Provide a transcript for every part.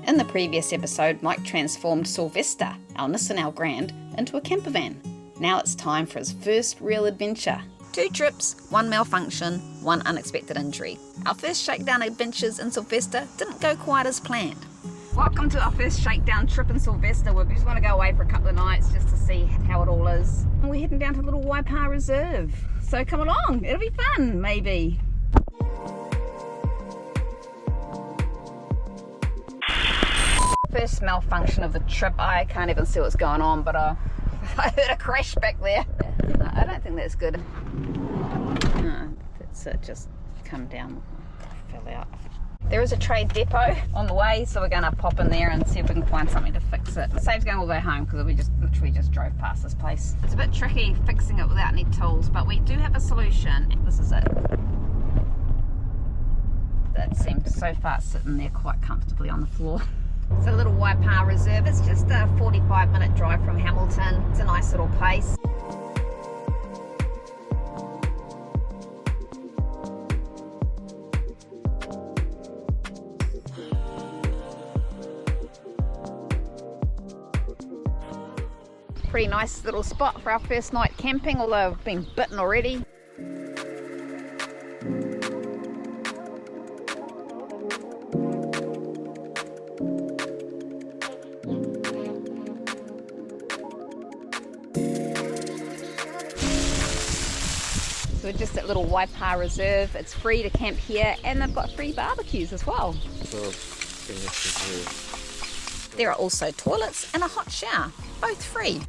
In the previous episode, Mike transformed Sylvester, our Nissan Elgrand, into a campervan. Now it's time for his first real adventure. 2 trips, 1 malfunction, 1 unexpected injury. Our first shakedown adventures in Sylvester didn't go quite as planned. Welcome to our first shakedown trip in Sylvester. We just want to go away for a couple of nights just to see how it all is. We're heading down to Little Waipa Reserve. So come along, it'll be fun, maybe. First malfunction of the trip. I can't even see what's going on, but I heard a crash back there. I don't think that's good. No, that's it, just come down, fell out. There is a trade depot on the way, so we're going to pop in there and see if we can find something to fix it. It saves going all the way home because we literally just drove past this place. It's a bit tricky fixing it without any tools, but we do have a solution. This is it. That seems so far sitting there quite comfortably on the floor. It's a Little Waipa Reserve. It's just a 45-minute drive from Hamilton. It's a nice little place. Pretty nice little spot for our first night camping, although I've been bitten already. So we're just at Little Waipa Reserve. It's free to camp here, and they've got free barbecues as well. There are also toilets and a hot shower, both free.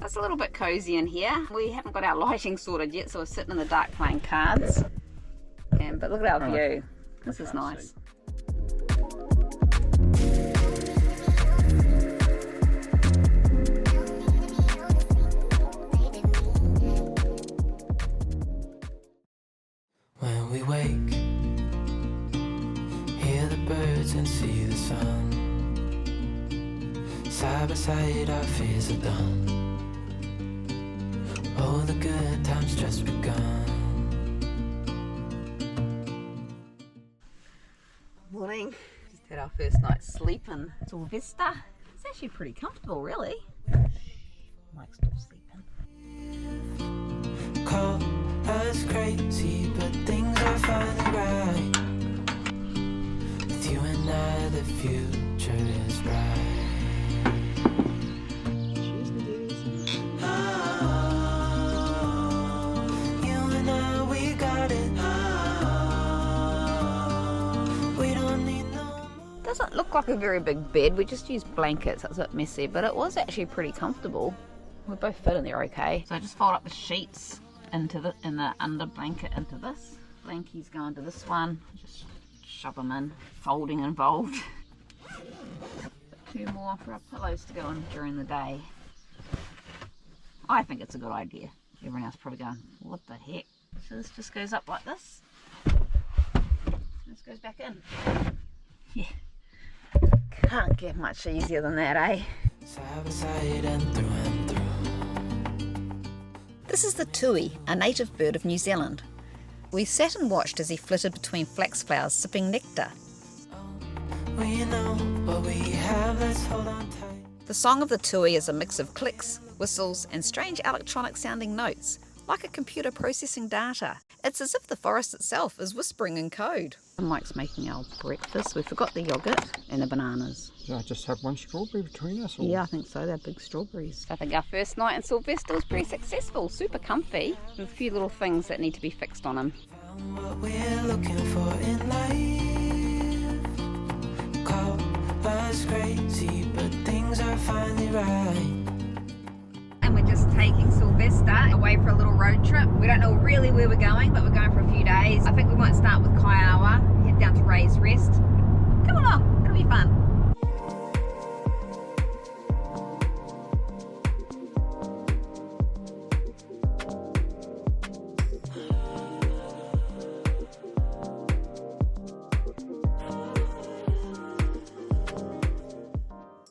It's a little bit cozy in here. We haven't got our lighting sorted yet, so we're sitting in the dark playing cards. But look at our view. This is nice. When we wake, hear the birds and see the sun. Side by side our fears are done. Oh, the good times just begun. Morning. Just had our first night's sleep in Sylvester. It's actually pretty comfortable, really. Mike's still sleeping. Call us crazy, but things are finally right. With you and I, the future is bright. Doesn't look like a very big bed. We just used blankets. It's a bit messy, but it was actually pretty comfortable. We both fit in there okay. So I just fold up the sheets into the under blanket into this. Blankies go into this one. Just shove them in. Folding involved. 2 more for our pillows to go in during the day. I think it's a good idea. Everyone else probably going, what the heck? So this just goes up like this. This goes back in. Yeah. Can't get much easier than that, eh? This is the tui, a native bird of New Zealand. We sat and watched as he flitted between flax flowers sipping nectar. The song of the tui is a mix of clicks, whistles and strange electronic sounding notes, like a computer processing data. It's as if the forest itself is whispering in code. Mike's making our breakfast. We forgot the yogurt and the bananas. Did I just have 1 strawberry between us? Or? Yeah, I think so. They're big strawberries. I think our first night in Sylvester was pretty successful. Super comfy. There's a few little things that need to be fixed on him. What we're looking for in life. Call us crazy, but things are finally right. And we're just taking Sylvester away for a little road trip. We don't know really where we're going, but we're going for a few days. I think we might start with Kaiawa, head down to Ray's Rest. Come along, it'll be fun.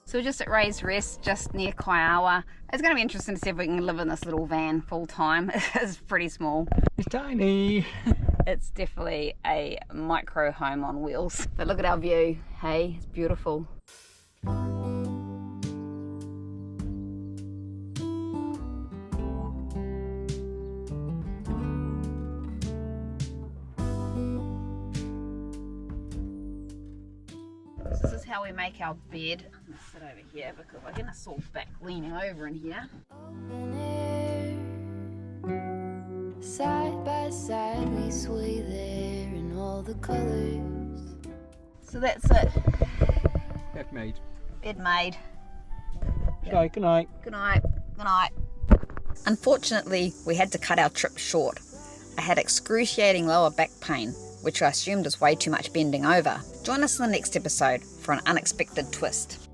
So we're just at Ray's Rest, just near Kaiawa. It's going to be interesting to see if we can live in this little van full time. It's pretty small. It's tiny. It's definitely a micro home on wheels. But look at our view, hey, it's beautiful. This is how we make our bed. I'm gonna sit over here because we're gonna sort back leaning over in here. Open air. Side by side we sway there in all the colors. So that's it. Bed made. Bed made. Okay, good night. Good night. Good night. Unfortunately, we had to cut our trip short. I had excruciating lower back pain, which I assumed was way too much bending over. Join us in the next episode for an unexpected twist.